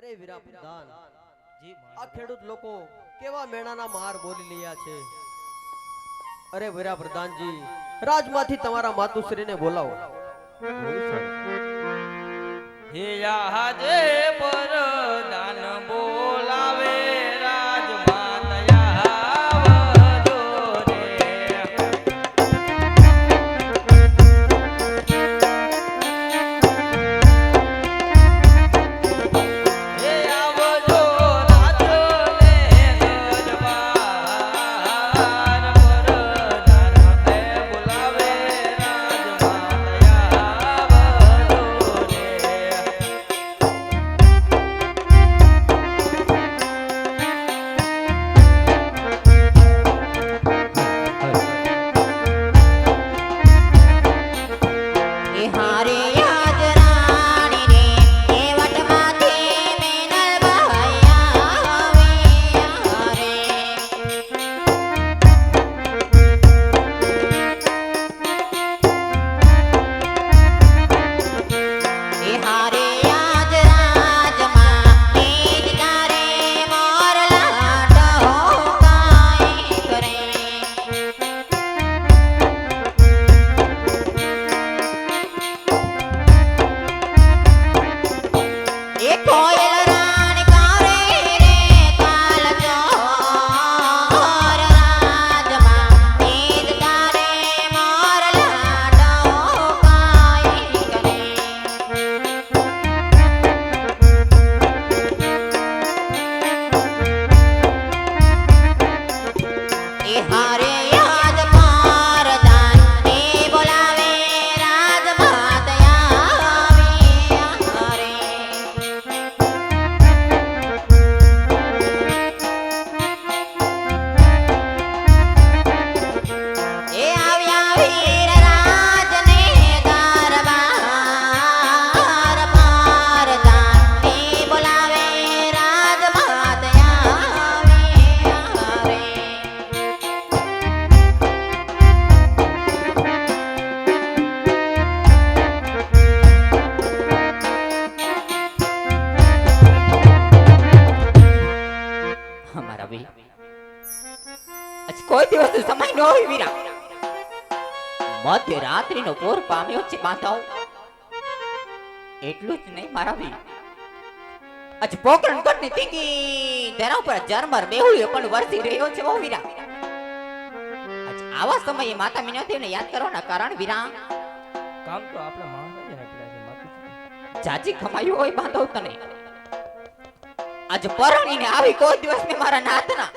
અરે વીરા પ્રધાન જી આ ખેડૂત લોકો કેવા મેણાના માર બોલી રહ્યા છે. અરે વીરા પ્રધાનજી રાજમાંથી તમારા માતુશ્રીને બોલાવો. હે આજે પર દાન બોલાવે કોઈ દિવસ સમય ન હોય વીરા. મધ્ય રાત્રિનો પોર પામ્યો છે બાંધાઓ. એટલું જ નહીં મારા વી. આજ પોકરણ કોટની તીકી તેના ઉપર ઝરમર બેહુલ્યો પણ વરસી રહ્યો છે ઓ વીરા. આજ આવા સમયે માતા મિનતીને યાદ કરવાના કારણ વીરા કામ તો આપણા મહારાજાને પડ્યા છે માથું. જાજી ખમાયું હોય બાંધવ તને. આજ પરણીને આવી કોઈ દિવસ મેં મારા નાથના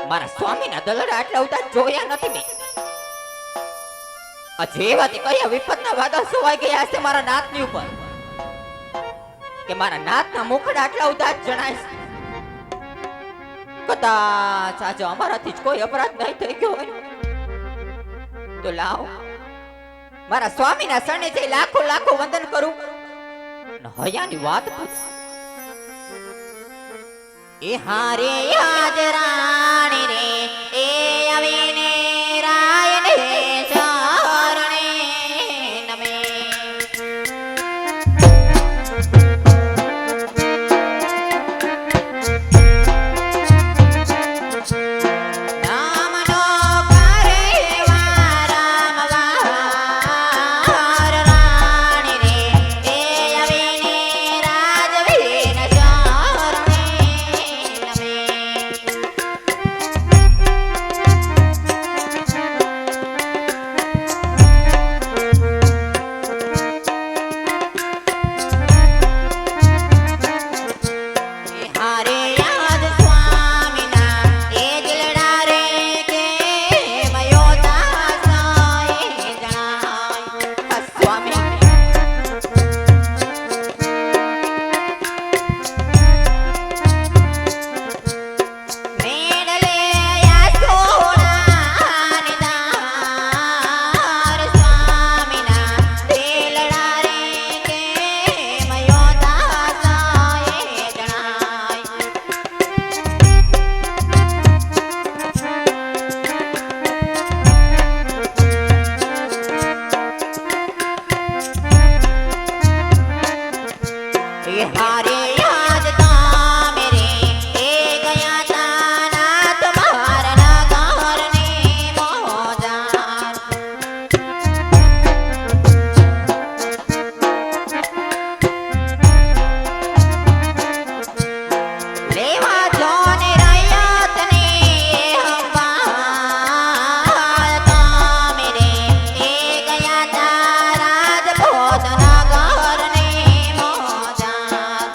મારા સ્વામીના દલડા આટલા ઉતા જોયા નથી મેં. આ જેવાથી કયા વિપતના વાદળ સોવાઈ ગયા છે મારા નાથની ઉપર કે મારા નાથના મુખડા આટલા ઉતા જણાય છે. કદાચ આજે અમારાથી જ કોઈ અપરાધ નહીં થઈ ગયો હોય તો લાવ મારા સ્વામીના શરણે જઈ લાખો લાખો વંદન કરું ને હયાની વાત પૂછ. એ હારે યાદ રાણી રે એ આવીને રાયને ચરણે નમે. નામનો કરેવા રામવાર રાણી રે એ આવીને રાજવીન ચરણે નમે. મારે યાદ તમે રે એ ગયા તા નાથ મારના ઘરને મોજાર લેવા જોને રૈયતને હંભાળ તમે રે એ ગયા તા રાજપૂતના ઘરને મોજાર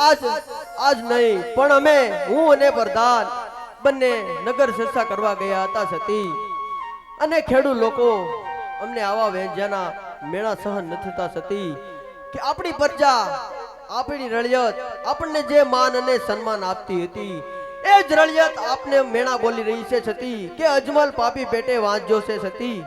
આજ નહીં પણ અમે હું અને પ્રધાન બંને નગર ચર્ચા કરવા ગયા હતા સતી, અને ખેડૂત લોકો અમને આવા વેંજાના મેળા સહન ન થતા સતી કે આપણી પ્રજા આપણી રળિયત આપણને જે માન અને સન્માન આપતી હતી એ જ રળિયત આપને મેણા બોલી રહી છે સતી કે અજમલ પાપી પેટે વાંચજો છે સતી।